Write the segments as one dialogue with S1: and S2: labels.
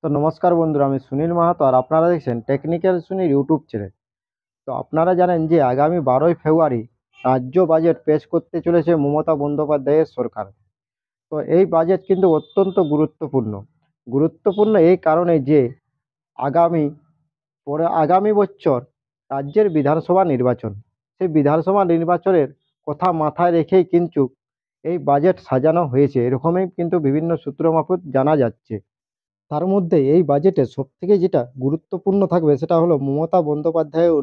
S1: তো নমস্কার বন্ধুরা, আমি সুনীল মাহাতো আর আপনারা দেখছেন টেকনিক্যাল সুনীল ইউটিউব চ্যানেল। তো আপনারা জানেন যে আগামী 12ই ফেব্রুয়ারি রাজ্য বাজেট পেশ করতে চলেছে মমতা বন্দ্যোপাধ্যায়ের সরকার। তো এই বাজেট কিন্তু অত্যন্ত গুরুত্বপূর্ণ এই কারণে যে আগামী আগামী বছর রাজ্যের বিধানসভা নির্বাচন। সেই বিধানসভা নির্বাচনের কথা মাথায় রেখেই কিন্তু এই বাজেট সাজানো হয়েছে, এরকমই কিন্তু বিভিন্ন সূত্র মারফত জানা যাচ্ছে। তার মধ্যে এই বাজেটে সবথেকে যেটা গুরুত্বপূর্ণ থাকবে সেটা হলো মমতা বন্দ্যোপাধ্যায়ের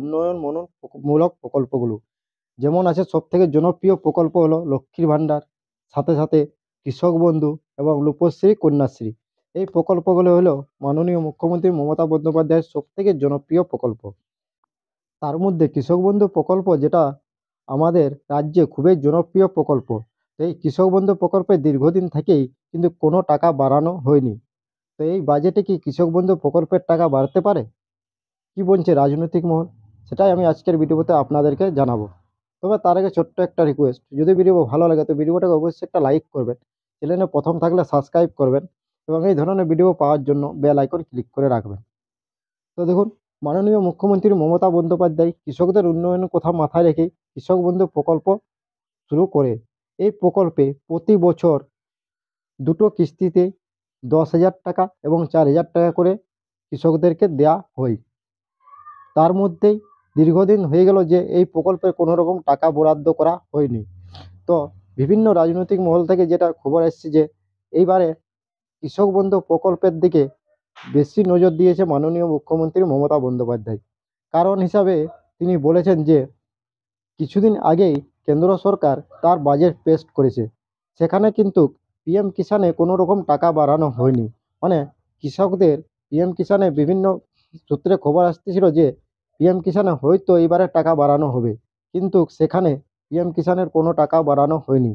S1: মূলক প্রকল্পগুলো। যেমন আছে, সবথেকে জনপ্রিয় প্রকল্প হলো লক্ষ্মীর ভাণ্ডার, সাথে সাথে কৃষক বন্ধু এবং রূপশ্রী কন্যাশ্রী। এই প্রকল্পগুলো হলো মাননীয় মুখ্যমন্ত্রী মমতা বন্দ্যোপাধ্যায়ের সবথেকে জনপ্রিয় প্রকল্প। তার মধ্যে কৃষক বন্ধু প্রকল্প, যেটা আমাদের রাজ্যে খুবই জনপ্রিয় প্রকল্প। তো এই কৃষক বন্ধু প্রকল্পে দীর্ঘদিন থেকেই কিন্তু কোনো টাকা বাড়ানো হয়নি। তো এই বাজেটে কি কৃষক বন্ধু প্রকল্পের টাকা বাড়তে পারে? কি বলছে রাজনৈতিক মহল, সেটাই আমি আজকের ভিডিওতে আপনাদেরকে জানাবো। তবে তার আগে ছোট্ট একটা রিকোয়েস্ট, যদি ভিডিও ভালো লাগে তো ভিডিওটাকে অবশ্যই একটা লাইক করবেন, চ্যানেলে প্রথম থাকলে সাবস্ক্রাইব করবেন এবং এই ধরনের ভিডিও পাওয়ার জন্য বেল আইকন ক্লিক করে রাখবেন। তো দেখুন, মাননীয় মুখ্যমন্ত্রী মমতা বন্দ্যোপাধ্যায় কৃষকদের উন্নয়নের কথা মাথায় রেখে কৃষক বন্ধু প্রকল্প শুরু করে। এই প্রকল্পে প্রতি বছর দুটো কিস্তিতে 10,000 টাকা এবং 4,000 টাকা করে কৃষকদেরকে দেয়া হয়। তার মধ্যেই দীর্ঘদিন হয়ে গেল যে এই প্রকল্পে কোনো রকম টাকা বরাদ্দ করা হয়নি। তো বিভিন্ন রাজনৈতিক মহল থেকে যেটা খবর এসছে যে এইবারে কৃষক বন্ধু প্রকল্পের দিকে বেশি নজর দিয়েছে মাননীয় মুখ্যমন্ত্রী মমতা বন্দ্যোপাধ্যায়। কারণ হিসাবে তিনি বলেছেন যে কিছুদিন আগেই কেন্দ্র সরকার তার বাজেট পেশ করেছে, সেখানে কিন্তু পিএম কিষানে কোনো রকম টাকা বাড়ানো হয়নি। মানে কৃষকদের পিএম কিষানে বিভিন্ন সূত্রে খবর আসতেছিল যে পিএম কিষানে হয়তো এবারে টাকা বাড়ানো হবে, কিন্তু সেখানে পিএম কিষানের কোনো টাকা বাড়ানো হয়নি।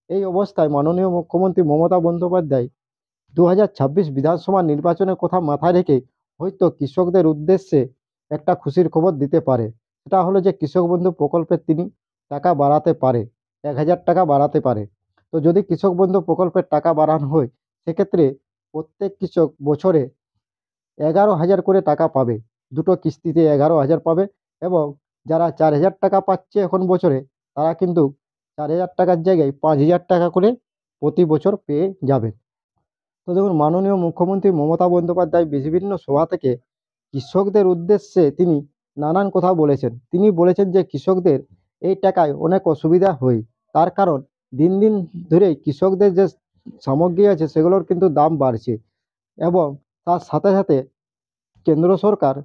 S1: এই অবস্থায় মাননীয় মুখ্যমন্ত্রী মমতা বন্দ্যোপাধ্যায় 2026 বিধানসভা নির্বাচনের কথা মাথায় রেখে হয়তো কৃষকদের উদ্দেশ্যে একটা খুশির খবর দিতে পারে। সেটা হলো যে কৃষক বন্ধু প্রকল্পে তিনি টাকা বাড়াতে পারে, 1,000 টাকা বাড়াতে পারে। তো যদি কৃষক বন্ধু প্রকল্পের টাকা বাড়ানো হয়, সেক্ষেত্রে প্রত্যেক কৃষক বছরে 11,000 করে টাকা পাবে। দুটো কিস্তিতে 11,000 পাবে এবং যারা 4,000 টাকা পাচ্ছে এখন বছরে, তারা কিন্তু 4,000 টাকার জায়গায় 5,000 টাকা করে প্রতি বছর পেয়ে যাবে। তো দেখুন, মাননীয় মুখ্যমন্ত্রী মমতা বন্দ্যোপাধ্যায় বিভিন্ন সভা থেকে কৃষকদের উদ্দেশ্যে তিনি নানান কথা বলেছেন। তিনি বলেছেন যে কৃষকদের এই টাকায় অনেক অসুবিধা হয়। তার কারণ দিন দিন ধরেই কৃষকদের যে সামগ্রী আছে সেগুলোর কিন্তু দাম বাড়ছে এবং তার সাথে সাথে কেন্দ্র সরকার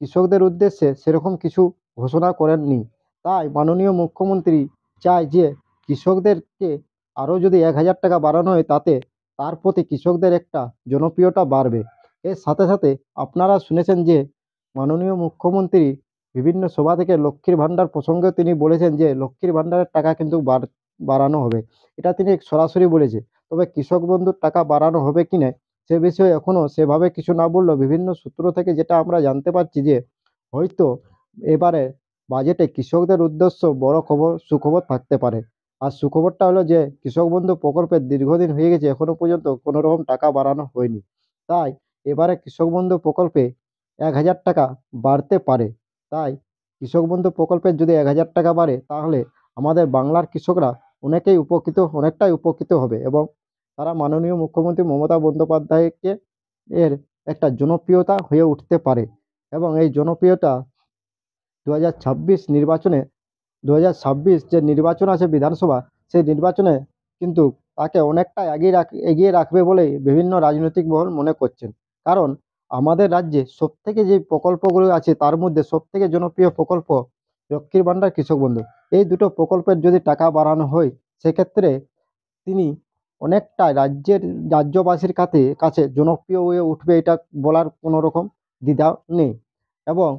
S1: কৃষকদের উদ্দেশ্যে সেরকম কিছু ঘোষণা করেননি। তাই মাননীয় মুখ্যমন্ত্রী চায় যে কৃষকদেরকে আরও যদি 1,000 টাকা বাড়ানো হয়, তাতে তার প্রতি কৃষকদের একটা জনপ্রিয়তা বাড়বে। এর সাথে সাথে আপনারা শুনেছেন যে মাননীয় মুখ্যমন্ত্রী বিভিন্ন সভা থেকে লক্ষ্মীর ভাণ্ডার প্রসঙ্গে তিনি বলেছেন যে লক্ষ্মীর ভাণ্ডারের টাকা কিন্তু বাড়ানো হবে। এটা তিনি সরাসরি বলেছে। তবে কৃষক বন্ধুর টাকা বাড়ানো হবে কিনা সে বিষয়ে এখনও সেভাবে কিছু না বললেও বিভিন্ন সূত্র থেকে যেটা আমরা জানতে পারছি যে হয়তো এবারে বাজেটে কৃষকদের উদ্দেশ্য বড় সুখবর থাকতে পারে। আর সুখবরটা হলো যে কৃষক বন্ধু প্রকল্পের দীর্ঘদিন হয়ে গেছে, এখনো পর্যন্ত কোনো রকম টাকা বাড়ানো হয়নি। তাই এবারে কৃষক বন্ধু প্রকল্পে 1,000 টাকা বাড়তে পারে। তাই কৃষক বন্ধু প্রকল্পের যদি 1,000 টাকা বাড়ে, তাহলে আমাদের বাংলার কৃষকরা অনেকটাই উপকৃত হবে এবং তারা মাননীয় মুখ্যমন্ত্রী মমতা বন্দ্যোপাধ্যায়কে এর একটা জনপ্রিয়তা হয়ে উঠতে পারে এবং এই জনপ্রিয়তা 2026 নির্বাচনে 2026 যে নির্বাচন আছে বিধানসভা, সেই নির্বাচনে কিন্তু তাকে অনেকটা এগিয়ে রাখবে বলেই বিভিন্ন রাজনৈতিক মহল মনে করছেন। কারণ আমাদের রাজ্যে সবথেকে যে প্রকল্পগুলো আছে তার মধ্যে সবথেকে জনপ্রিয় প্রকল্প লক্ষ্মীর ভাণ্ডার, কৃষক বন্ধু। এই দুটো প্রকল্পের যদি টাকা বাড়ানো হয়, সেক্ষেত্রে তিনি অনেকটা রাজ্যবাসীর কাছে জনপ্রিয় হয়ে উঠবে, এটা বলার কোনো রকম দ্বিধা নেই। এবং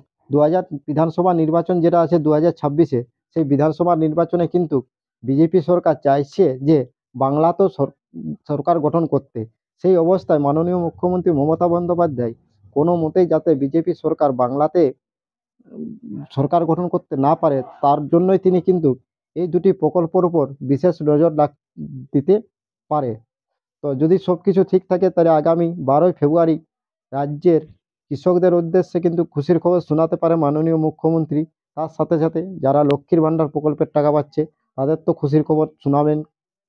S1: বিধানসভা নির্বাচন যেটা আছে 2026-এ, সেই বিধানসভা নির্বাচনে কিন্তু বিজেপি সরকার চাইছে যে বাংলাতেও সরকার গঠন করতে। সেই অবস্থায় মাননীয় মুখ্যমন্ত্রী মমতা বন্দ্যোপাধ্যায় কোনো মতেই যাতে বিজেপি সরকার বাংলাতে সরকার গঠন করতে না পারে, তার জন্যই তিনি কিন্তু এই দুটি প্রকল্পের উপর বিশেষ নজর দিতে পারে। তো যদি সব কিছু ঠিক থাকে, তাহলে আগামী 12ই ফেব্রুয়ারি রাজ্যের কৃষকদের উদ্দেশ্যে কিন্তু খুশির খবর শোনাতে পারে মাননীয় মুখ্যমন্ত্রী। তার সাথে সাথে যারা লক্ষ্মীর ভাণ্ডার প্রকল্পের টাকা পাচ্ছে তাদের তো খুশির খবর শোনাবেন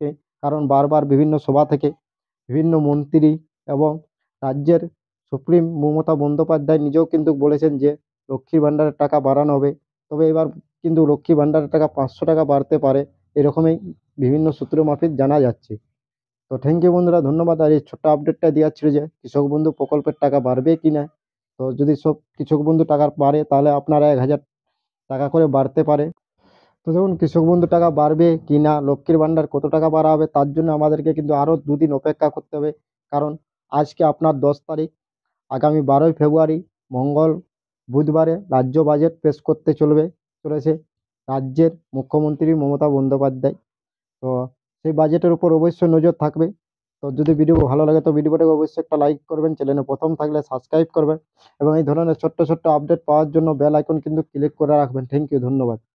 S1: কে, কারণ বারবার বিভিন্ন সভা থেকে বিভিন্ন মন্ত্রী এবং রাজ্যের সুপ্রিম মমতা বন্দ্যোপাধ্যায় নিজেও কিন্তু বলেছেন যে লক্ষ্মীর ভাণ্ডারের টাকা বাড়ানো হবে। তবে এবার কিন্তু লক্ষ্মী ভাণ্ডারের টাকা 500 টাকা বাড়তে পারে, এরকমই বিভিন্ন সূত্র মাফিক জানা যাচ্ছে। তো থ্যাংক ইউ বন্ধুরা, ধন্যবাদ। আর এই ছোট্ট আপডেটটা দেওয়ার ছিল যে কৃষক বন্ধু প্রকল্পের টাকা বাড়বে কি না। তো যদি সব কৃষক বন্ধু টাকা বাড়ে তাহলে আপনারা 1000 টাকা করে বাড়তে পারে। তো দেখুন কৃষক বন্ধু টাকা বাড়বে কি না, লক্ষ্মীর ভাণ্ডার কত টাকা বাড়া হবে, তার জন্য আমাদেরকে কিন্তু আরও 2 দিন অপেক্ষা করতে হবে। কারণ আজকে আপনার 10 তারিখ, আগামী 12ই ফেব্রুয়ারি মঙ্গল বুধবারে রাজ্য বাজেট পেশ করতে চলেছে রাজ্যের মুখ্যমন্ত্রী মমতা বন্দ্যোপাধ্যায়। তো সেই বাজেটের উপর অবশ্যই নজর থাকবে। তো যদি ভিডিও ভালো লাগে তো ভিডিওটাকে অবশ্যই একটা লাইক করবেন, চ্যানেলে প্রথম থাকলে সাবস্ক্রাইব করবেন এবং এই ধরনের ছোট্ট ছোট্ট আপডেট পাওয়ার জন্য বেল আইকন কিন্তু ক্লিক করে রাখবেন। থ্যাংক ইউ, ধন্যবাদ।